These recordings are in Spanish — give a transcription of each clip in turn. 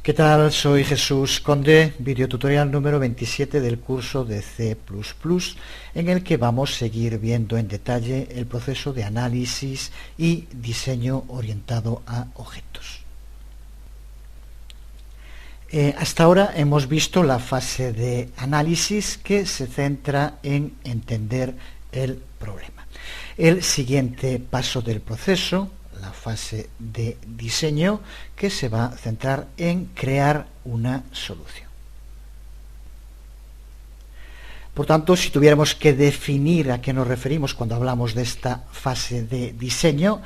¿Qué tal? Soy Jesús Conde, videotutorial número 27 del curso de C++, en el que vamos a seguir viendo en detalle el proceso de análisis y diseño orientado a objetos. Hasta ahora hemos visto la fase de análisis que se centra en entender el problema. El siguiente paso del proceso, la fase de diseño, que se va a centrar en crear una solución. Por tanto, si tuviéramos que definir a qué nos referimos cuando hablamos de esta fase de diseño,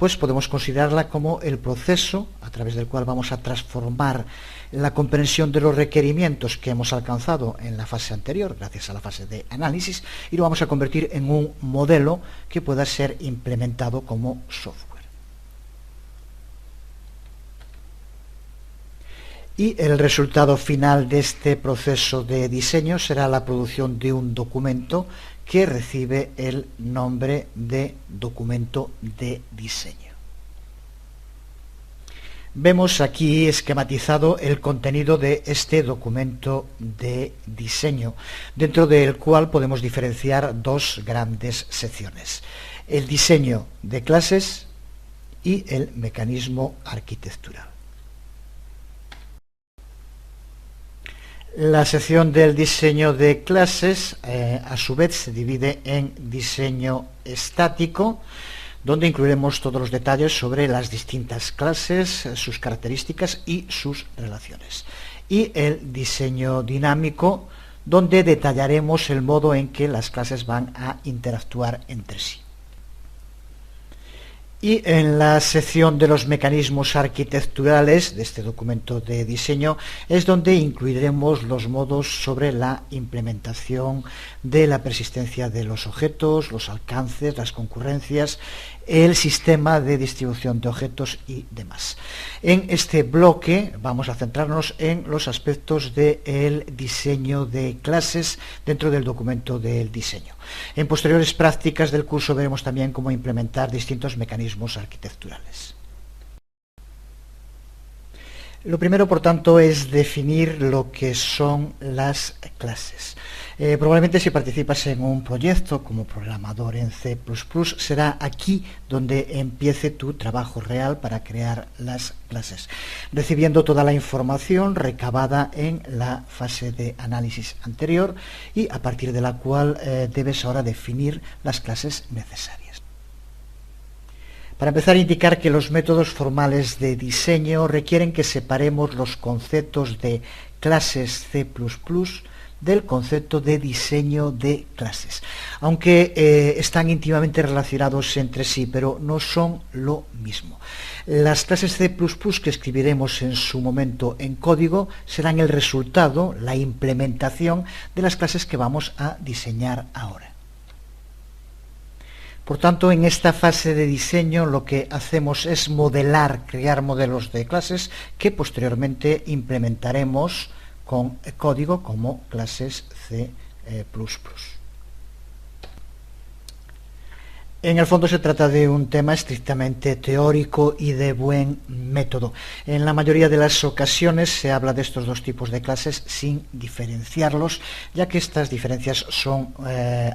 pues podemos considerarla como el proceso a través del cual vamos a transformar la comprensión de los requerimientos que hemos alcanzado en la fase anterior, gracias a la fase de análisis, y lo vamos a convertir en un modelo que pueda ser implementado como software. Y el resultado final de este proceso de diseño será la producción de un documento que recibe el nombre de documento de diseño. Vemos aquí esquematizado el contenido de este documento de diseño, dentro del cual podemos diferenciar dos grandes secciones: el diseño de clases y el mecanismo arquitectural. La sección del diseño de clases, a su vez, se divide en diseño estático, donde incluiremos todos los detalles sobre las distintas clases, sus características y sus relaciones. Y el diseño dinámico, donde detallaremos el modo en que las clases van a interactuar entre sí. Y en la sección de los mecanismos arquitecturales de este documento de diseño es donde incluiremos los modos sobre la implementación de la persistencia de los objetos, los alcances, las concurrencias, el sistema de distribución de objetos y demás. En este bloque vamos a centrarnos en los aspectos del diseño de clases dentro del documento del diseño. En posteriores prácticas del curso veremos también cómo implementar distintos mecanismos arquitecturales. Lo primero, por tanto, es definir lo que son las clases. Probablemente si participas en un proyecto como programador en C++, será aquí donde empiece tu trabajo real para crear las clases, recibiendo toda la información recabada en la fase de análisis anterior y a partir de la cual debes ahora definir las clases necesarias. Para empezar, indicar que los métodos formales de diseño requieren que separemos los conceptos de clases C++ del concepto de diseño de clases, aunque están íntimamente relacionados entre sí, pero no son lo mismo. Las clases C++ que escribiremos en su momento en código serán el resultado, la implementación de las clases que vamos a diseñar ahora. Por tanto, en esta fase de diseño lo que hacemos es modelar, crear modelos de clases que posteriormente implementaremos con código como clases C++. En el fondo se trata de un tema estrictamente teórico y de buen método. En la mayoría de las ocasiones se habla de estos dos tipos de clases sin diferenciarlos, ya que estas diferencias son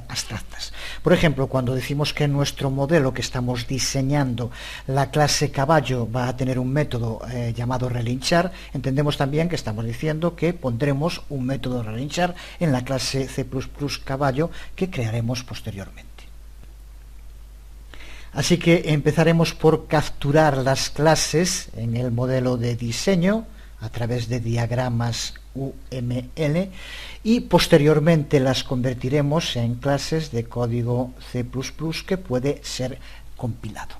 abstractas. Por ejemplo, cuando decimos que en nuestro modelo que estamos diseñando la clase caballo va a tener un método llamado relinchar, entendemos también que estamos diciendo que pondremos un método relinchar en la clase C++ caballo que crearemos posteriormente. Así que empezaremos por capturar las clases en el modelo de diseño a través de diagramas UML y posteriormente las convertiremos en clases de código C++ que puede ser compilado.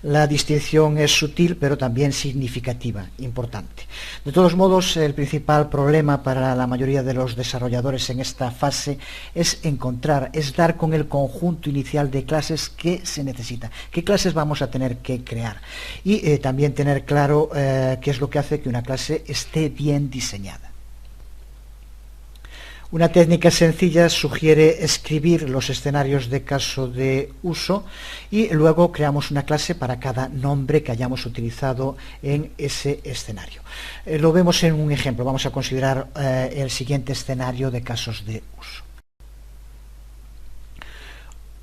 La distinción es sutil, pero también significativa, importante. De todos modos, el principal problema para la mayoría de los desarrolladores en esta fase es dar con el conjunto inicial de clases que se necesita, qué clases vamos a tener que crear y también tener claro qué es lo que hace que una clase esté bien diseñada. Una técnica sencilla sugiere escribir los escenarios de caso de uso y luego creamos una clase para cada nombre que hayamos utilizado en ese escenario. Lo vemos en un ejemplo. Vamos a considerar el siguiente escenario de casos de uso.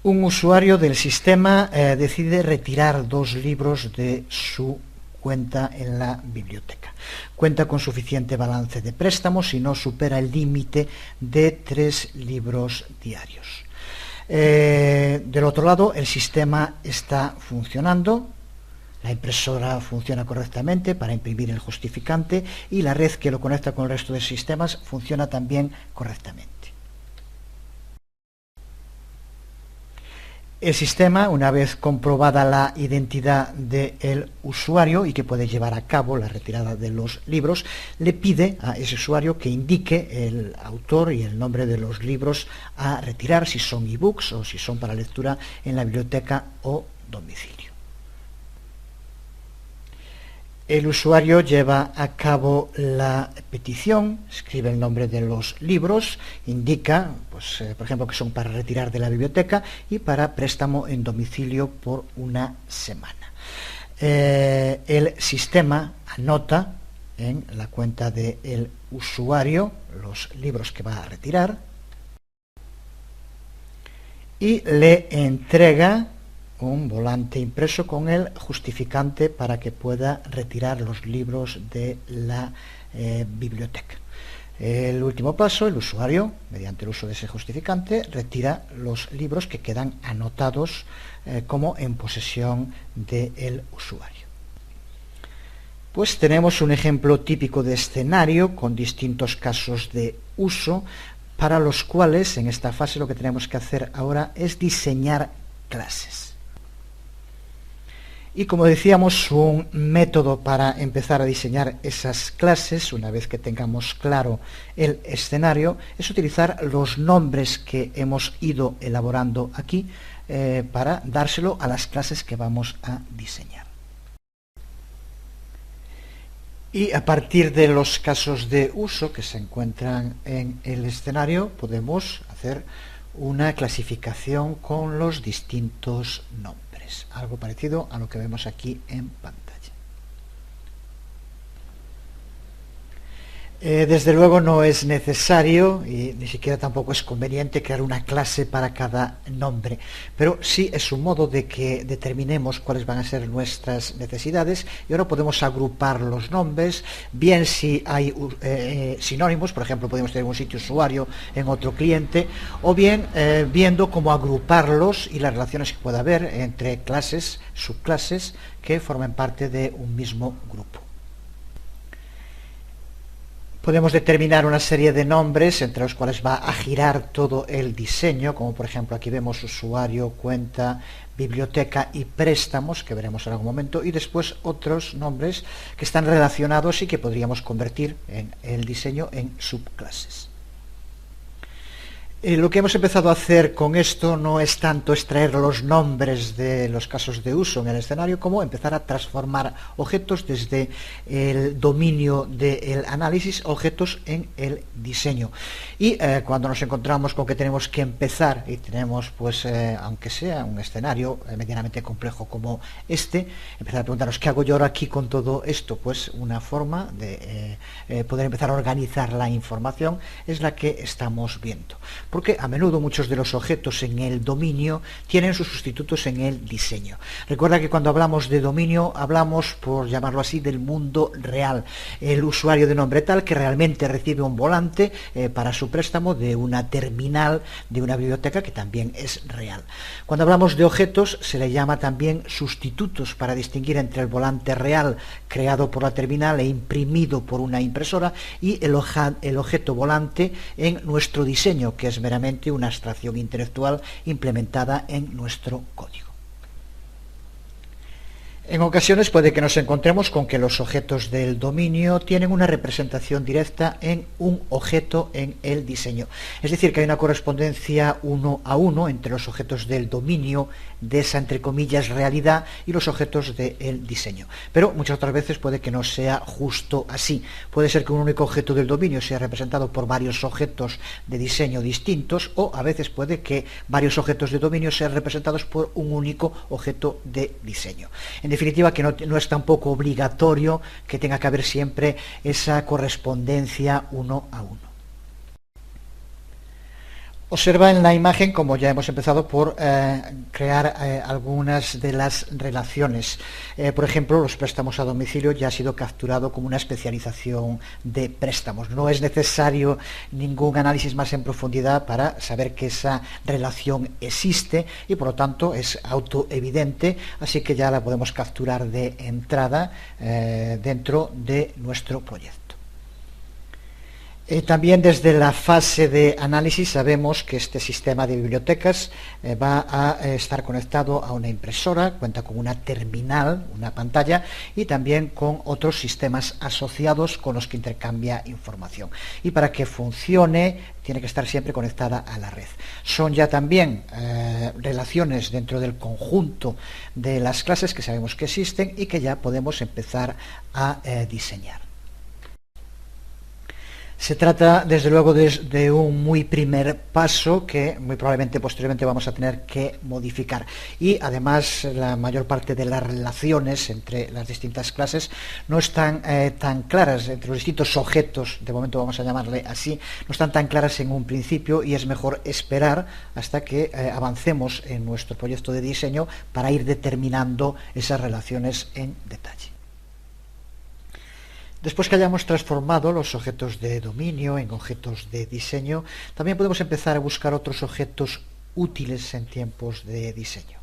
Un usuario del sistema decide retirar 2 libros de su cuenta en la biblioteca. Cuenta con suficiente balance de préstamos y no supera el límite de 3 libros diarios. Del otro lado, el sistema está funcionando, la impresora funciona correctamente para imprimir el justificante y la red que lo conecta con el resto de sistemas funciona también correctamente. El sistema, una vez comprobada la identidad del usuario y que puede llevar a cabo la retirada de los libros, le pide a ese usuario que indique el autor y el nombre de los libros a retirar, si son ebooks o si son para lectura en la biblioteca o domicilio. El usuario lleva a cabo la petición, escribe el nombre de los libros, indica, pues, por ejemplo, que son para retirar de la biblioteca y para préstamo en domicilio por una semana. El sistema anota en la cuenta del usuario los libros que va a retirar y le entrega un volante impreso con el justificante para que pueda retirar los libros de la biblioteca. El último paso, el usuario, mediante el uso de ese justificante, retira los libros que quedan anotados como en posesión del usuario. Pues tenemos un ejemplo típico de escenario con distintos casos de uso para los cuales en esta fase lo que tenemos que hacer ahora es diseñar clases. Y como decíamos, un método para empezar a diseñar esas clases, una vez que tengamos claro el escenario, es utilizar los nombres que hemos ido elaborando aquí para dárselo a las clases que vamos a diseñar. Y a partir de los casos de uso que se encuentran en el escenario, podemos hacer una clasificación con los distintos nombres, algo parecido a lo que vemos aquí en pantalla. Desde luego no es necesario y ni siquiera tampoco es conveniente crear una clase para cada nombre, pero sí es un modo de que determinemos cuáles van a ser nuestras necesidades y ahora podemos agrupar los nombres, bien si hay sinónimos, por ejemplo podemos tener un sitio usuario en otro cliente, o bien viendo cómo agruparlos y las relaciones que pueda haber entre clases, subclases que formen parte de un mismo grupo. Podemos determinar una serie de nombres entre los cuales va a girar todo el diseño, como por ejemplo aquí vemos usuario, cuenta, biblioteca y préstamos, que veremos en algún momento, y después otros nombres que están relacionados y que podríamos convertir en el diseño en subclases. Lo que hemos empezado a hacer con esto no es tanto extraer los nombres de los casos de uso en el escenario, como empezar a transformar objetos desde el dominio del análisis, objetos en el diseño. Y cuando nos encontramos con que tenemos que empezar y tenemos, pues, aunque sea un escenario medianamente complejo como este, empezar a preguntarnos ¿qué hago yo ahora aquí con todo esto? Pues una forma de poder empezar a organizar la información es la que estamos viendo. Porque a menudo muchos de los objetos en el dominio tienen sus sustitutos en el diseño. Recuerda que cuando hablamos de dominio hablamos, por llamarlo así, del mundo real. El usuario de nombre tal que realmente recibe un volante para su préstamo de una terminal de una biblioteca que también es real. Cuando hablamos de objetos se le llama también sustitutos para distinguir entre el volante real creado por la terminal e imprimido por una impresora y el objeto volante en nuestro diseño, que es meramente una abstracción intelectual implementada en nuestro código. En ocasiones puede que nos encontremos con que los objetos del dominio tienen una representación directa en un objeto en el diseño. Es decir, que hay una correspondencia uno a uno entre los objetos del dominio de esa, entre comillas, realidad y los objetos del diseño. Pero muchas otras veces puede que no sea justo así. Puede ser que un único objeto del dominio sea representado por varios objetos de diseño distintos, o a veces puede que varios objetos de dominio sean representados por un único objeto de diseño. En definitiva, que no es tampoco obligatorio que tenga que haber siempre esa correspondencia uno a uno. Observa en la imagen como ya hemos empezado por crear algunas de las relaciones. Por ejemplo, los préstamos a domicilio ya ha sido capturado como una especialización de préstamos. No es necesario ningún análisis más en profundidad para saber que esa relación existe y por lo tanto es autoevidente, así que ya la podemos capturar de entrada dentro de nuestro proyecto. También desde la fase de análisis sabemos que este sistema de bibliotecas va a estar conectado a una impresora, cuenta con una terminal, una pantalla, y también con otros sistemas asociados con los que intercambia información. Y para que funcione tiene que estar siempre conectada a la red. Son ya también relaciones dentro del conjunto de las clases que sabemos que existen y que ya podemos empezar a diseñar. Se trata, desde luego, de un muy primer paso que muy probablemente posteriormente vamos a tener que modificar. Y además la mayor parte de las relaciones entre las distintas clases no están tan claras, entre los distintos objetos, de momento vamos a llamarle así, no están tan claras en un principio y es mejor esperar hasta que avancemos en nuestro proyecto de diseño para ir determinando esas relaciones en detalle. Después que hayamos transformado los objetos de dominio en objetos de diseño, también podemos empezar a buscar otros objetos útiles en tiempos de diseño.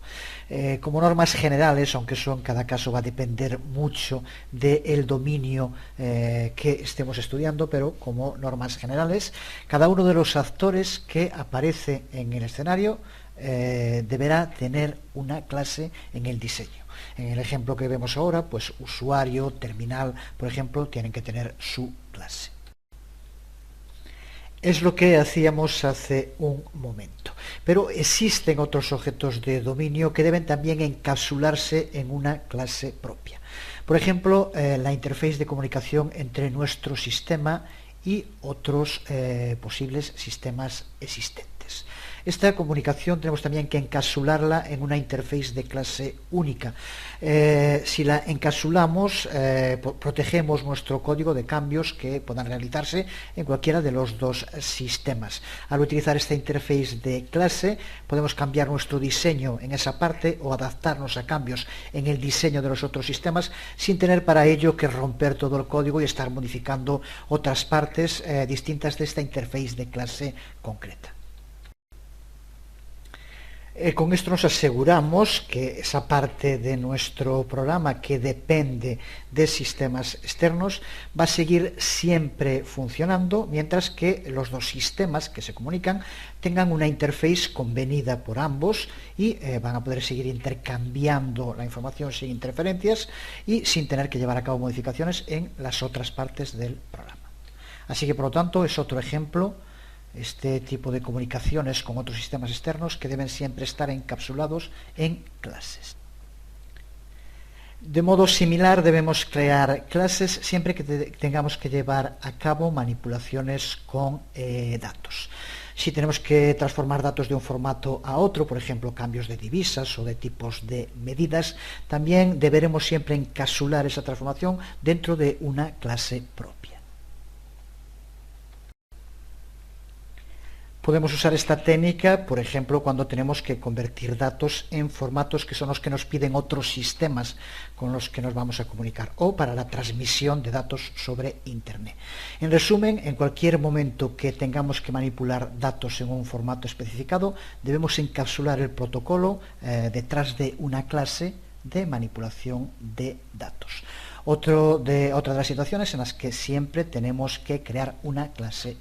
Como normas generales, aunque eso en cada caso va a depender mucho del dominio que estemos estudiando, pero como normas generales, cada uno de los actores que aparece en el escenario deberá tener una clase en el diseño. En el ejemplo que vemos ahora, pues usuario, terminal, por ejemplo, tienen que tener su clase. Es lo que hacíamos hace un momento. Pero existen otros objetos de dominio que deben también encapsularse en una clase propia. Por ejemplo, la interfaz de comunicación entre nuestro sistema y otros posibles sistemas existentes. Esta comunicación tenemos también que encapsularla en una interfaz de clase única. Si la encapsulamos, protegemos nuestro código de cambios que puedan realizarse en cualquiera de los dos sistemas. Al utilizar esta interfaz de clase, podemos cambiar nuestro diseño en esa parte o adaptarnos a cambios en el diseño de los otros sistemas sin tener para ello que romper todo el código y estar modificando otras partes distintas de esta interfaz de clase concreta. Con esto nos aseguramos que esa parte de nuestro programa que depende de sistemas externos va a seguir siempre funcionando, mientras que los dos sistemas que se comunican tengan una interfaz convenida por ambos y van a poder seguir intercambiando la información sin interferencias y sin tener que llevar a cabo modificaciones en las otras partes del programa. Así que, por lo tanto, es otro ejemplo este tipo de comunicaciones con otros sistemas externos que deben siempre estar encapsulados en clases. De modo similar debemos crear clases siempre que tengamos que llevar a cabo manipulaciones con datos. Si tenemos que transformar datos de un formato a otro, por ejemplo, cambios de divisas o de tipos de medidas, también deberemos siempre encapsular esa transformación dentro de una clase propia. Podemos usar esta técnica, por ejemplo, cuando tenemos que convertir datos en formatos que son los que nos piden otros sistemas con los que nos vamos a comunicar, o para la transmisión de datos sobre Internet. En resumen, en cualquier momento que tengamos que manipular datos en un formato especificado, debemos encapsular el protocolo detrás de una clase de manipulación de datos. Otra de las situaciones en las que siempre tenemos que crear una clase.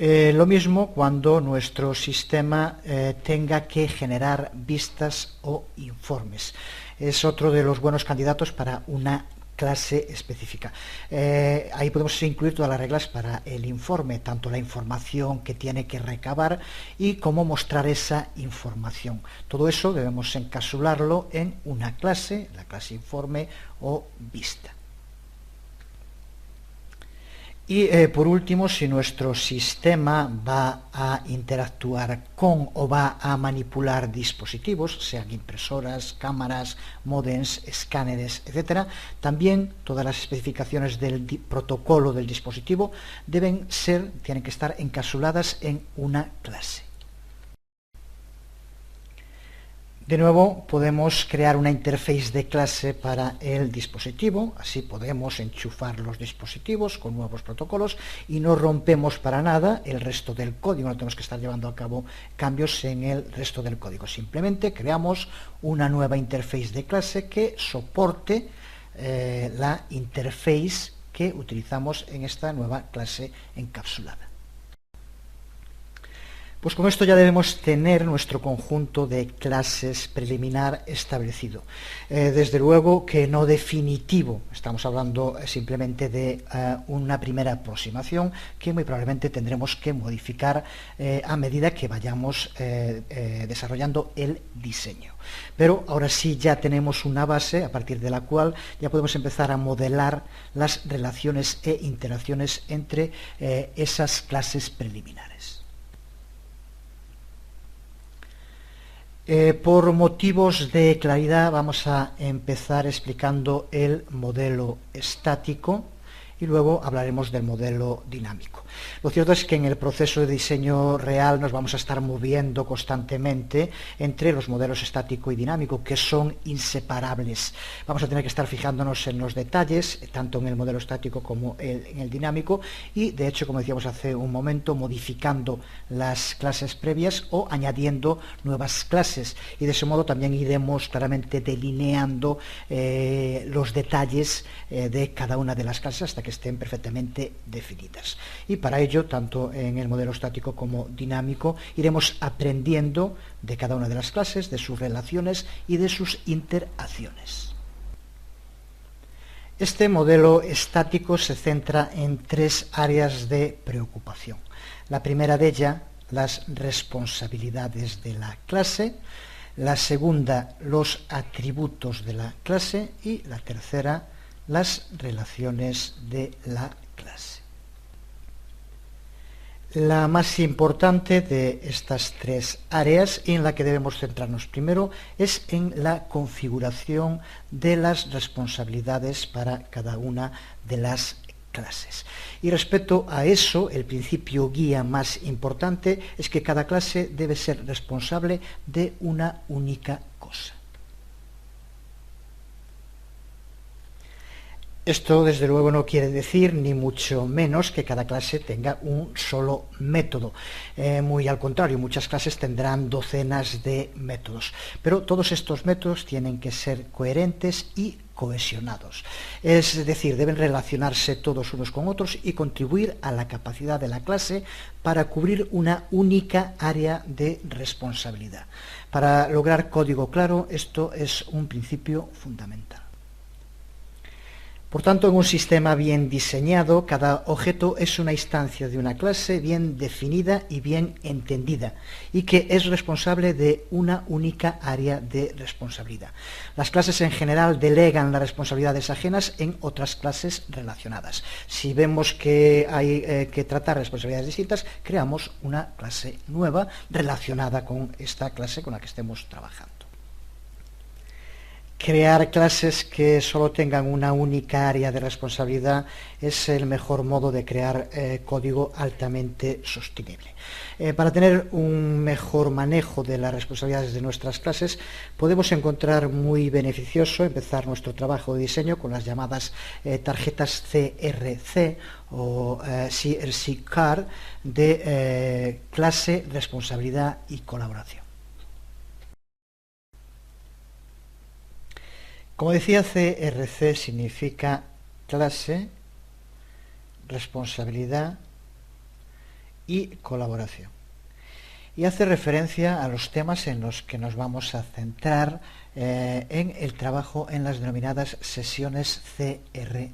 Lo mismo cuando nuestro sistema tenga que generar vistas o informes. Es otro de los buenos candidatos para una clase específica. Ahí podemos incluir todas las reglas para el informe, tanto la información que tiene que recabar y cómo mostrar esa información. Todo eso debemos encapsularlo en una clase, la clase informe o vista. Y por último, si nuestro sistema va a interactuar con o va a manipular dispositivos, sean impresoras, cámaras, módems, escáneres, etc., también todas las especificaciones del protocolo del dispositivo tienen que estar encapsuladas en una clase. De nuevo, podemos crear una interface de clase para el dispositivo, así podemos enchufar los dispositivos con nuevos protocolos y no rompemos para nada el resto del código, no tenemos que estar llevando a cabo cambios en el resto del código. Simplemente creamos una nueva interface de clase que soporte la interface que utilizamos en esta nueva clase encapsulada. Pues con esto ya debemos tener nuestro conjunto de clases preliminar establecido. Desde luego que no definitivo, estamos hablando simplemente de una primera aproximación que muy probablemente tendremos que modificar a medida que vayamos desarrollando el diseño. Pero ahora sí ya tenemos una base a partir de la cual ya podemos empezar a modelar las relaciones e interacciones entre esas clases preliminares. Por motivos de claridad vamos a empezar explicando el modelo estático y luego hablaremos del modelo dinámico. Lo cierto es que en el proceso de diseño real nos vamos a estar moviendo constantemente entre los modelos estático y dinámico, que son inseparables. Vamos a tener que estar fijándonos en los detalles, tanto en el modelo estático como en el dinámico, y de hecho, como decíamos hace un momento, modificando las clases previas o añadiendo nuevas clases, y de ese modo también iremos claramente delineando los detalles de cada una de las clases hasta que estén perfectamente definidas. Y para ello, tanto en el modelo estático como dinámico, iremos aprendiendo de cada una de las clases, de sus relaciones y de sus interacciones. Este modelo estático se centra en tres áreas de preocupación. La primera de ellas, las responsabilidades de la clase; la segunda, los atributos de la clase; y la tercera, las relaciones de la clase. La más importante de estas tres áreas, y en la que debemos centrarnos primero, es en la configuración de las responsabilidades para cada una de las clases. Y respecto a eso, el principio guía más importante es que cada clase debe ser responsable de una única cosa. Esto, desde luego, no quiere decir, ni mucho menos, que cada clase tenga un solo método. Muy al contrario, muchas clases tendrán docenas de métodos. Pero todos estos métodos tienen que ser coherentes y cohesionados. Es decir, deben relacionarse todos unos con otros y contribuir a la capacidad de la clase para cubrir una única área de responsabilidad. Para lograr código claro, esto es un principio fundamental. Por tanto, en un sistema bien diseñado, cada objeto es una instancia de una clase bien definida y bien entendida, y que es responsable de una única área de responsabilidad. Las clases en general delegan las responsabilidades ajenas en otras clases relacionadas. Si vemos que hay que tratar responsabilidades distintas, creamos una clase nueva relacionada con esta clase con la que estemos trabajando. Crear clases que solo tengan una única área de responsabilidad es el mejor modo de crear código altamente sostenible. Para tener un mejor manejo de las responsabilidades de nuestras clases, podemos encontrar muy beneficioso empezar nuestro trabajo de diseño con las llamadas tarjetas CRC o CRC Card de clase, responsabilidad y colaboración. Como decía, CRC significa clase, responsabilidad y colaboración. Y hace referencia a los temas en los que nos vamos a centrar en el trabajo en las denominadas sesiones CRC.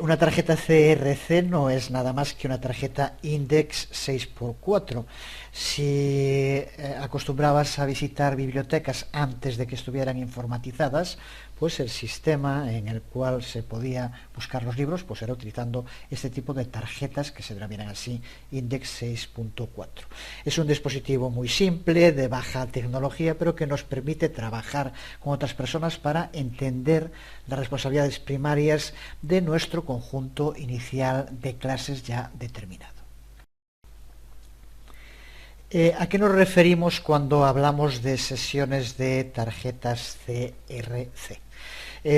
Una tarjeta CRC no es nada más que una tarjeta Index 6x4. Si acostumbrabas a visitar bibliotecas antes de que estuvieran informatizadas, pues el sistema en el cual se podía buscar los libros pues era utilizando este tipo de tarjetas que se denominan así Index 6.4. Es un dispositivo muy simple, de baja tecnología, pero que nos permite trabajar con otras personas para entender las responsabilidades primarias de nuestro conjunto inicial de clases ya determinado. ¿A qué nos referimos cuando hablamos de sesiones de tarjetas CRC?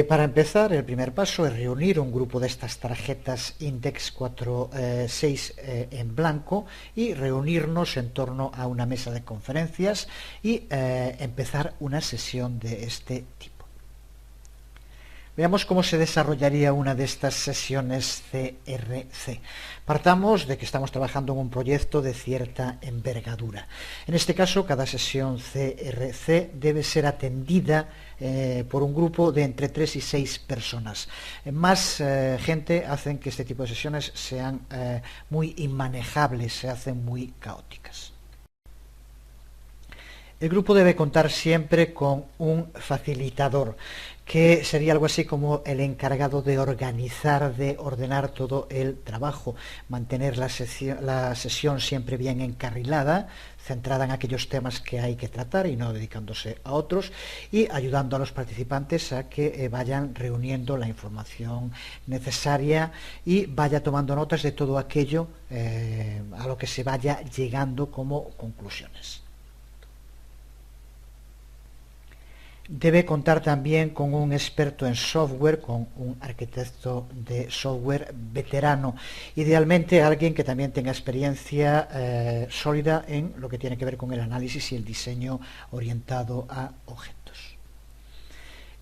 Para empezar, el primer paso es reunir un grupo de estas tarjetas Index 4.6 en blanco y reunirnos en torno a una mesa de conferencias y empezar una sesión de este tipo. Veamos cómo se desarrollaría una de estas sesiones CRC. Partamos de que estamos trabajando en un proyecto de cierta envergadura. En este caso, cada sesión CRC debe ser atendida por un grupo de entre 3 y 6 personas. Más gente hacen que este tipo de sesiones sean muy inmanejables, se hacen muy caóticas. El grupo debe contar siempre con un facilitador, que sería algo así como el encargado de organizar, de ordenar todo el trabajo, mantener la sesión siempre bien encarrilada, centrada en aquellos temas que hay que tratar y no dedicándose a otros, y ayudando a los participantes a que vayan reuniendo la información necesaria y vaya tomando notas de todo aquello a lo que se vaya llegando como conclusiones. Debe contar también con un experto en software, con un arquitecto de software veterano, idealmente alguien que también tenga experiencia sólida en lo que tiene que ver con el análisis y el diseño orientado a objetos.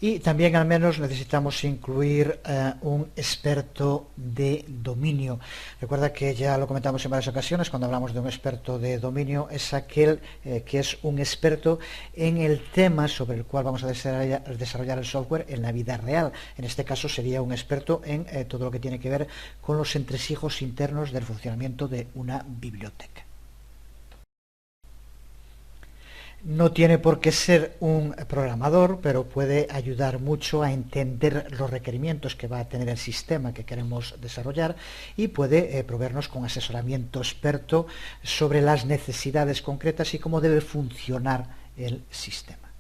Y también al menos necesitamos incluir un experto de dominio. Recuerda que ya lo comentamos en varias ocasiones, cuando hablamos de un experto de dominio, es aquel que es un experto en el tema sobre el cual vamos a desarrollar el software en la vida real. En este caso sería un experto en todo lo que tiene que ver con los entresijos internos del funcionamiento de una biblioteca. No tiene por qué ser un programador, pero puede ayudar mucho a entender los requerimientos que va a tener el sistema que queremos desarrollar y puede proveernos con asesoramiento experto sobre las necesidades concretas y cómo debe funcionar el sistema.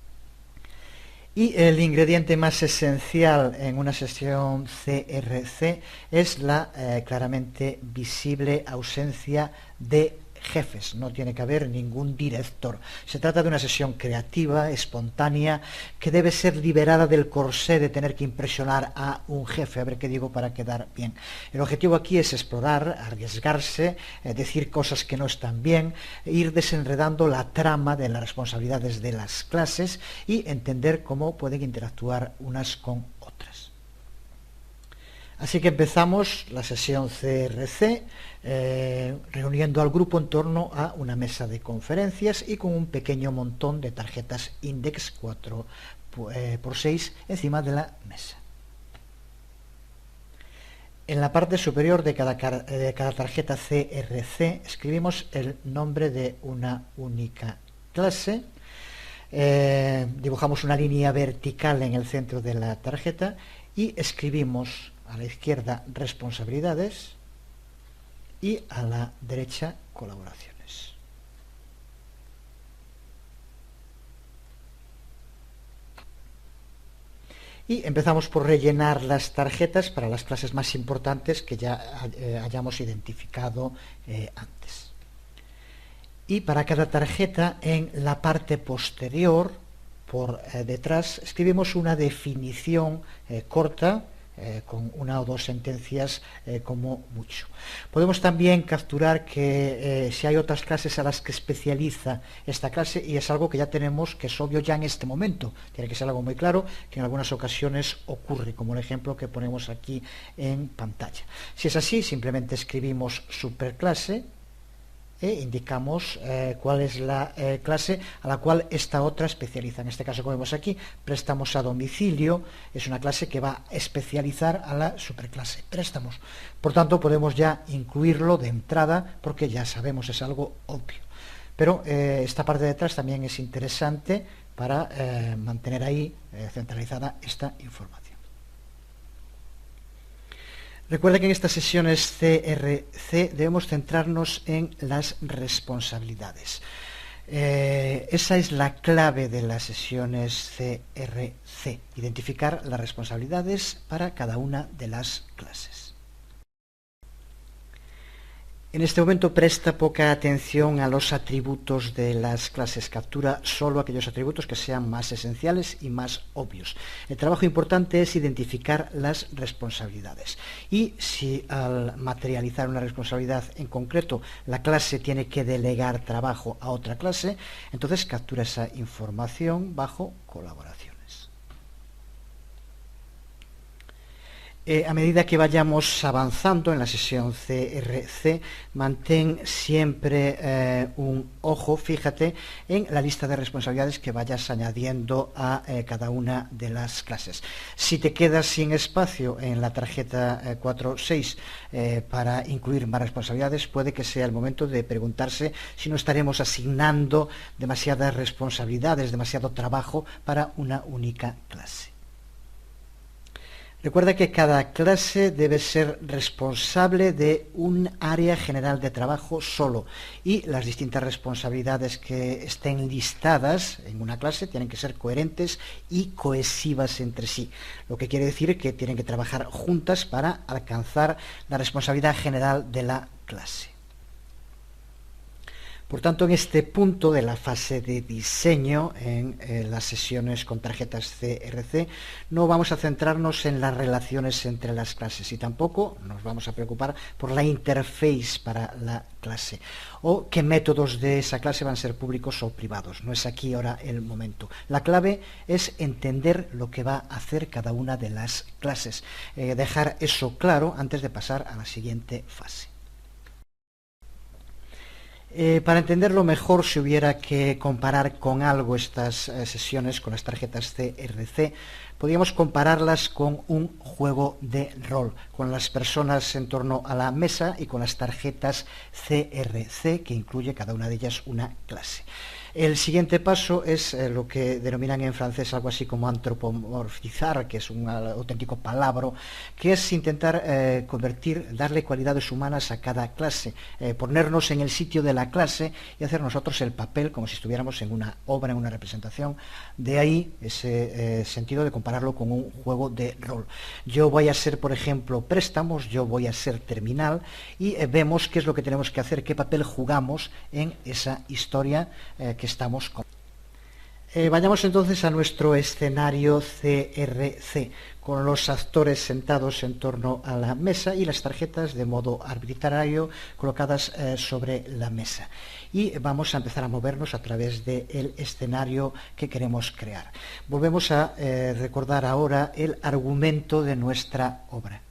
Y el ingrediente más esencial en una sesión CRC es la claramente visible ausencia de jefes, no tiene que haber ningún director. Se trata de una sesión creativa, espontánea, que debe ser liberada del corsé de tener que impresionar a un jefe, a ver qué digo para quedar bien. El objetivo aquí es explorar, arriesgarse, decir cosas que no están bien, ir desenredando la trama de las responsabilidades de las clases y entender cómo pueden interactuar unas con otras. Así que empezamos la sesión CRC reuniendo al grupo en torno a una mesa de conferencias y con un pequeño montón de tarjetas Index 4x6 encima de la mesa. En la parte superior de cada tarjeta CRC escribimos el nombre de una única clase, dibujamos una línea vertical en el centro de la tarjeta y escribimos a la izquierda responsabilidades y a la derecha colaboraciones. Y empezamos por rellenar las tarjetas para las clases más importantes que ya hayamos identificado antes. Y para cada tarjeta, en la parte posterior, por detrás, escribimos una definición corta, con una o dos sentencias como mucho. Podemos también capturar que si hay otras clases a las que especializa esta clase, y es algo que ya tenemos, que es obvio ya en este momento, tiene que ser algo muy claro, que en algunas ocasiones ocurre, como el ejemplo que ponemos aquí en pantalla. Si es así, simplemente escribimos superclase e indicamos cuál es la clase a la cual esta otra especializa. En este caso, como vemos aquí, préstamos a domicilio es una clase que va a especializar a la superclase préstamos. Por tanto, podemos ya incluirlo de entrada porque ya sabemos, es algo obvio. Pero esta parte de atrás también es interesante para mantener ahí centralizada esta información. Recuerda que en estas sesiones CRC debemos centrarnos en las responsabilidades. Esa es la clave de las sesiones CRC, identificar las responsabilidades para cada una de las clases. En este momento presta poca atención a los atributos de las clases, captura solo aquellos atributos que sean más esenciales y más obvios. El trabajo importante es identificar las responsabilidades. Y si al materializar una responsabilidad en concreto la clase tiene que delegar trabajo a otra clase, entonces captura esa información bajo colaboraciones. A medida que vayamos avanzando en la sesión CRC, mantén siempre un ojo, fíjate, en la lista de responsabilidades que vayas añadiendo a cada una de las clases. Si te quedas sin espacio en la tarjeta 4.6 para incluir más responsabilidades, puede que sea el momento de preguntarse si no estaremos asignando demasiadas responsabilidades, demasiado trabajo para una única clase. Recuerda que cada clase debe ser responsable de un área general de trabajo solo y las distintas responsabilidades que estén listadas en una clase tienen que ser coherentes y cohesivas entre sí, lo que quiere decir que tienen que trabajar juntas para alcanzar la responsabilidad general de la clase. Por tanto, en este punto de la fase de diseño, en las sesiones con tarjetas CRC, no vamos a centrarnos en las relaciones entre las clases y tampoco nos vamos a preocupar por la interface para la clase o qué métodos de esa clase van a ser públicos o privados. No es aquí ahora el momento. La clave es entender lo que va a hacer cada una de las clases, dejar eso claro antes de pasar a la siguiente fase. Para entenderlo mejor, si hubiera que comparar con algo estas sesiones con las tarjetas CRC, podríamos compararlas con un juego de rol, con las personas en torno a la mesa y con las tarjetas CRC, que incluye cada una de ellas una clase. El siguiente paso es lo que denominan en francés algo así como antropomorfizar, que es un auténtico palabra, que es intentar darle cualidades humanas a cada clase, ponernos en el sitio de la clase y hacer nosotros el papel como si estuviéramos en una obra, en una representación. De ahí ese sentido de compararlo con un juego de rol. Yo voy a ser, por ejemplo, préstamos, yo voy a ser terminal y vemos qué es lo que tenemos que hacer, qué papel jugamos en esa historia que estamos con. Vayamos entonces a nuestro escenario CRC, con los actores sentados en torno a la mesa y las tarjetas de modo arbitrario colocadas sobre la mesa. Y vamos a empezar a movernos a través del escenario que queremos crear. Volvemos a recordar ahora el argumento de nuestra obra.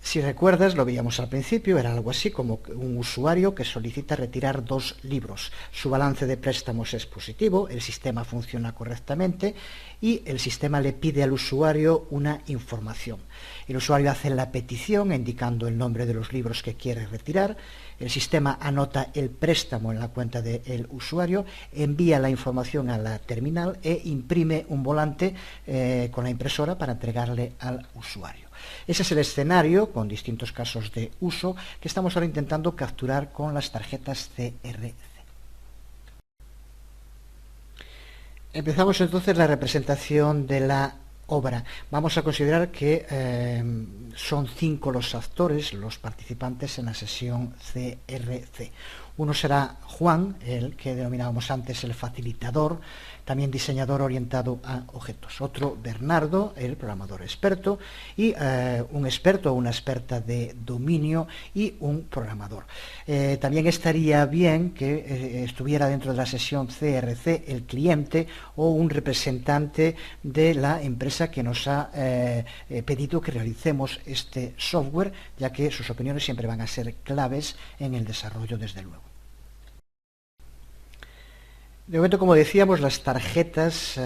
Si recuerdas, lo veíamos al principio, era algo así como un usuario que solicita retirar 2 libros. Su balance de préstamos es positivo, el sistema funciona correctamente y el sistema le pide al usuario una información. El usuario hace la petición indicando el nombre de los libros que quiere retirar, el sistema anota el préstamo en la cuenta del usuario, envía la información a la terminal e imprime un volante con la impresora para entregarle al usuario. Ese es el escenario, con distintos casos de uso, que estamos ahora intentando capturar con las tarjetas CRC. Empezamos entonces la representación de la obra. Vamos a considerar que son 5 los actores, los participantes en la sesión CRC. Uno será Juan, el que denominábamos antes el facilitador, también diseñador orientado a objetos. Otro, Bernardo, el programador experto, y un experto o una experta de dominio y un programador. También estaría bien que estuviera dentro de la sesión CRC el cliente o un representante de la empresa que nos ha pedido que realicemos este software, ya que sus opiniones siempre van a ser claves en el desarrollo, desde luego. De momento, como decíamos, las tarjetas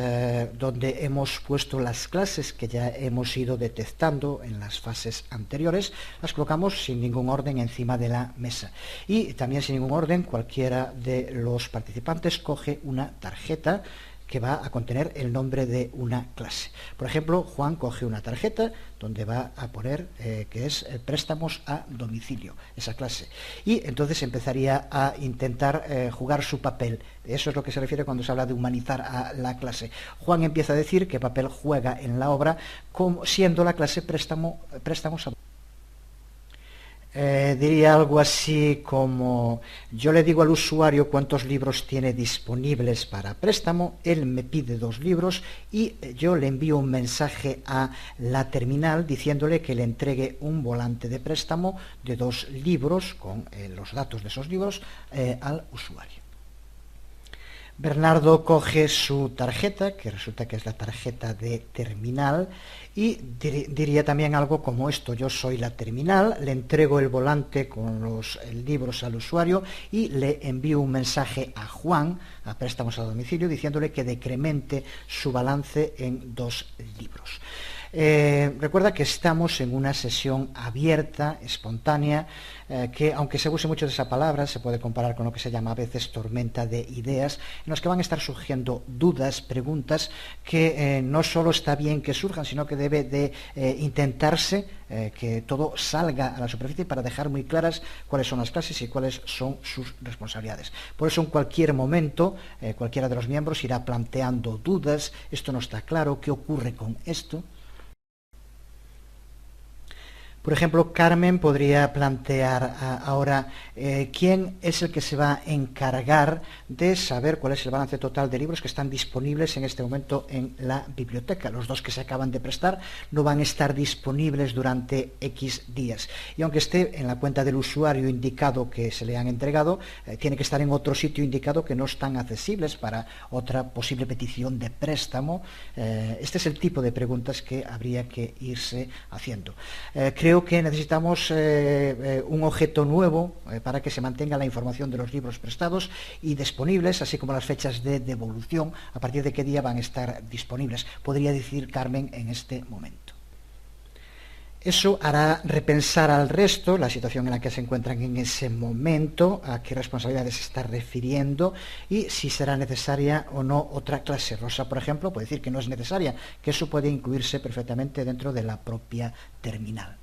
donde hemos puesto las clases que ya hemos ido detectando en las fases anteriores, las colocamos sin ningún orden encima de la mesa. Y también sin ningún orden, cualquiera de los participantes coge una tarjeta que va a contener el nombre de una clase. Por ejemplo, Juan coge una tarjeta donde va a poner que es préstamos a domicilio, esa clase. Y entonces empezaría a intentar jugar su papel. Eso es lo que se refiere cuando se habla de humanizar a la clase. Juan empieza a decir qué papel juega en la obra, como siendo la clase préstamos a diría algo así como: yo le digo al usuario cuántos libros tiene disponibles para préstamo, él me pide 2 libros y yo le envío un mensaje a la terminal diciéndole que le entregue un volante de préstamo de 2 libros con los datos de esos libros al usuario. Bernardo coge su tarjeta, que resulta que es la tarjeta de terminal, y diría también algo como esto: yo soy la terminal, le entrego el volante con los libros al usuario y le envío un mensaje a Juan, a préstamos a domicilio, diciéndole que decremente su balance en 2 libros. Recuerda que estamos en una sesión abierta, espontánea, que aunque se use mucho de esa palabra, se puede comparar con lo que se llama a veces tormenta de ideas, en los que van a estar surgiendo dudas, preguntas, que no solo está bien que surjan, sino que debe de intentarse que todo salga a la superficie para dejar muy claras cuáles son las clases y cuáles son sus responsabilidades. Por eso en cualquier momento cualquiera de los miembros irá planteando dudas: esto no está claro, ¿qué ocurre con esto? Por ejemplo, Carmen podría plantear ahora quién es el que se va a encargar de saber cuál es el balance total de libros que están disponibles en este momento en la biblioteca. Los 2 que se acaban de prestar no van a estar disponibles durante X días. Y aunque esté en la cuenta del usuario indicado que se le han entregado, tiene que estar en otro sitio indicado que no están accesibles para otra posible petición de préstamo. Este es el tipo de preguntas que habría que irse haciendo. Creo que necesitamos un objeto nuevo para que se mantenga la información de los libros prestados y disponibles, así como las fechas de devolución, a partir de qué día van a estar disponibles, podría decir Carmen en este momento. Eso hará repensar al resto la situación en la que se encuentran en ese momento, a qué responsabilidades se está refiriendo y si será necesaria o no otra clase. Rosa, por ejemplo, puede decir que no es necesaria, que eso puede incluirse perfectamente dentro de la propia terminal.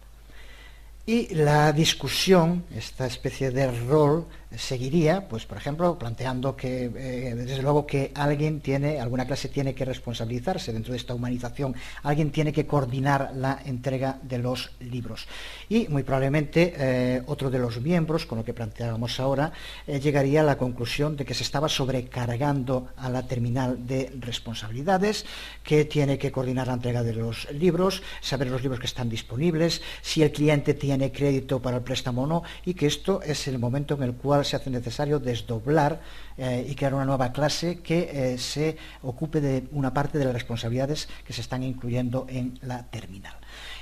Y la discusión, esta especie de rol, seguiría, pues por ejemplo, planteando que desde luego que alguna clase tiene que responsabilizarse dentro de esta humanización, alguien tiene que coordinar la entrega de los libros. Y muy probablemente otro de los miembros, con lo que planteábamos ahora, llegaría a la conclusión de que se estaba sobrecargando a la terminal de responsabilidades, que tiene que coordinar la entrega de los libros, saber los libros que están disponibles, si el cliente tiene crédito para el préstamo o no, y que esto es el momento en el cual se hace necesario desdoblar y crear una nueva clase que se ocupe de una parte de las responsabilidades que se están incluyendo en la terminal.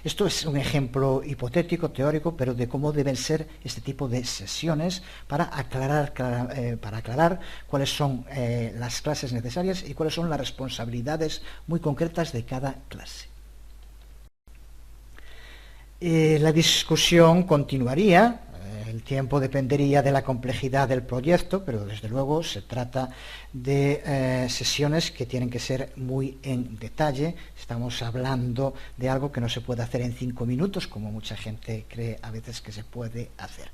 Esto es un ejemplo hipotético, teórico, pero de cómo deben ser este tipo de sesiones para aclarar cuáles son las clases necesarias y cuáles son las responsabilidades muy concretas de cada clase. La discusión continuaría, el tiempo dependería de la complejidad del proyecto, pero desde luego se trata de sesiones que tienen que ser muy en detalle. Estamos hablando de algo que no se puede hacer en 5 minutos, como mucha gente cree a veces que se puede hacer.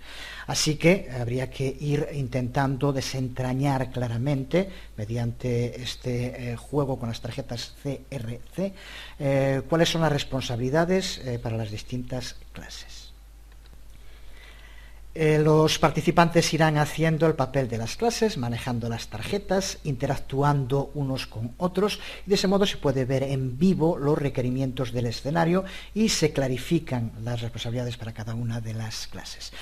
Así que habría que ir intentando desentrañar claramente, mediante este juego con las tarjetas CRC, cuáles son las responsabilidades para las distintas clases. Los participantes irán haciendo el papel de las clases, manejando las tarjetas, interactuando unos con otros, y de ese modo se puede ver en vivo los requerimientos del escenario y se clarifican las responsabilidades para cada una de las clases.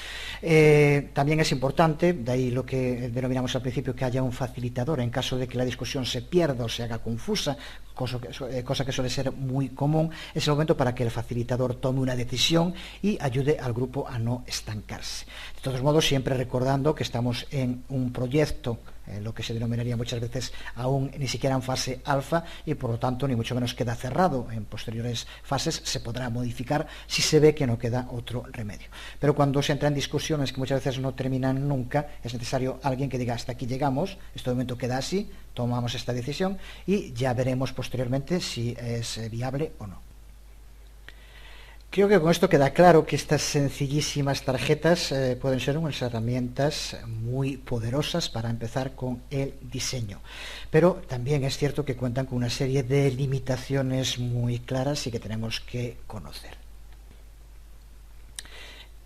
También es importante, de ahí lo que denominamos al principio, que haya un facilitador en caso de que la discusión se pierda o se haga confusa, cosa que suele ser muy común. Es el momento para que el facilitador tome una decisión y ayude al grupo a no estancarse. De todos modos, siempre recordando que estamos en un proyecto, lo que se denominaría muchas veces aún ni siquiera en fase alfa, y por lo tanto ni mucho menos queda cerrado. En posteriores fases se podrá modificar si se ve que no queda otro remedio. Pero cuando se entra en discusiones que muchas veces no terminan nunca, es necesario alguien que diga: hasta aquí llegamos, este momento queda así, tomamos esta decisión y ya veremos posteriormente si es viable o no. Creo que con esto queda claro que estas sencillísimas tarjetas pueden ser unas herramientas muy poderosas para empezar con el diseño. Pero también es cierto que cuentan con una serie de limitaciones muy claras y que tenemos que conocer.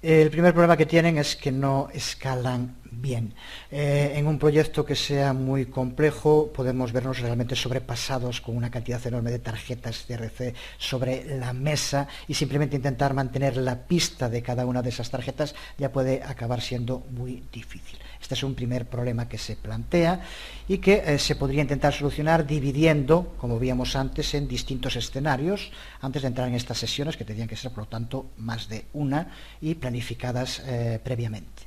El primer problema que tienen es que no escalan bien. En un proyecto que sea muy complejo podemos vernos realmente sobrepasados con una cantidad enorme de tarjetas CRC sobre la mesa, y simplemente intentar mantener la pista de cada una de esas tarjetas ya puede acabar siendo muy difícil. Este es un primer problema que se plantea y que se podría intentar solucionar dividiendo, como veíamos antes, en distintos escenarios antes de entrar en estas sesiones, que tendrían que ser, por lo tanto, más de una y planificadas previamente.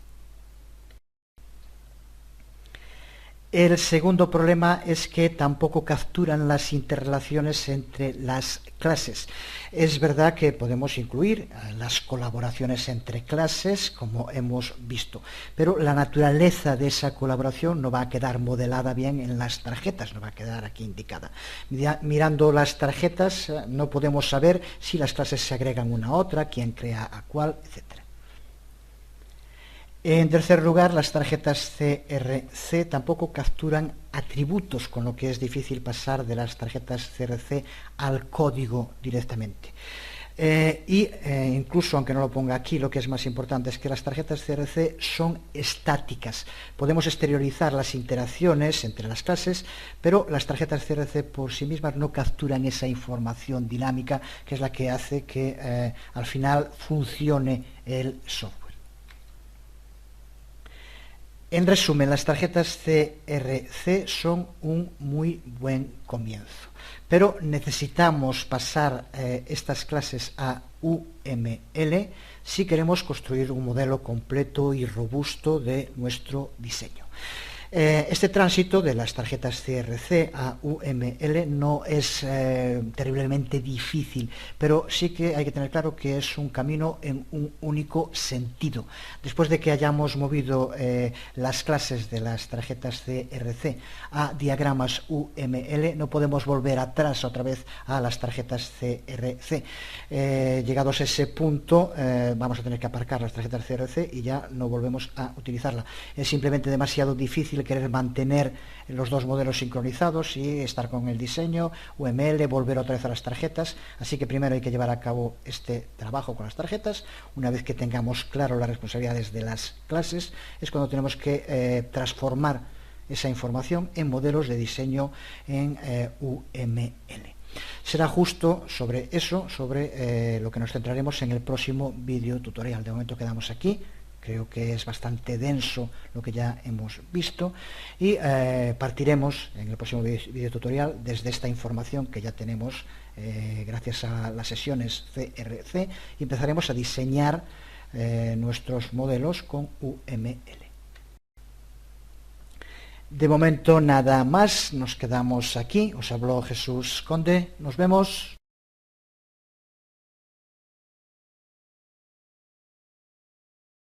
El segundo problema es que tampoco capturan las interrelaciones entre las clases. Es verdad que podemos incluir las colaboraciones entre clases, como hemos visto, pero la naturaleza de esa colaboración no va a quedar modelada bien en las tarjetas, no va a quedar aquí indicada. Mirando las tarjetas no podemos saber si las clases se agregan una a otra, quién crea a cuál, etc. En tercer lugar, las tarjetas CRC tampoco capturan atributos, con lo que es difícil pasar de las tarjetas CRC al código directamente. Incluso, aunque no lo ponga aquí, lo que es más importante es que las tarjetas CRC son estáticas. Podemos exteriorizar las interacciones entre las clases, pero las tarjetas CRC por sí mismas no capturan esa información dinámica, que es la que hace que al final funcione el software. En resumen, las tarjetas CRC son un muy buen comienzo, pero necesitamos pasar estas clases a UML si queremos construir un modelo completo y robusto de nuestro diseño. Este tránsito de las tarjetas CRC a UML no es terriblemente difícil, pero sí que hay que tener claro que es un camino en un único sentido. Después de que hayamos movido las clases de las tarjetas CRC a diagramas UML, no podemos volver atrás otra vez a las tarjetas CRC. Llegados a ese punto, vamos a tener que aparcar las tarjetas CRC y ya no volvemos a utilizarla. Es simplemente demasiado difícil querer mantener los dos modelos sincronizados y estar con el diseño, UML, volver otra vez a las tarjetas. Así que primero hay que llevar a cabo este trabajo con las tarjetas. Una vez que tengamos claro las responsabilidades de las clases, es cuando tenemos que transformar esa información en modelos de diseño en UML. Será justo sobre eso, sobre lo que nos centraremos en el próximo vídeo tutorial. De momento quedamos aquí. Creo que es bastante denso lo que ya hemos visto y partiremos en el próximo vídeo tutorial desde esta información que ya tenemos gracias a las sesiones CRC, y empezaremos a diseñar nuestros modelos con UML. De momento nada más, nos quedamos aquí. Os habló Jesús Conde, nos vemos.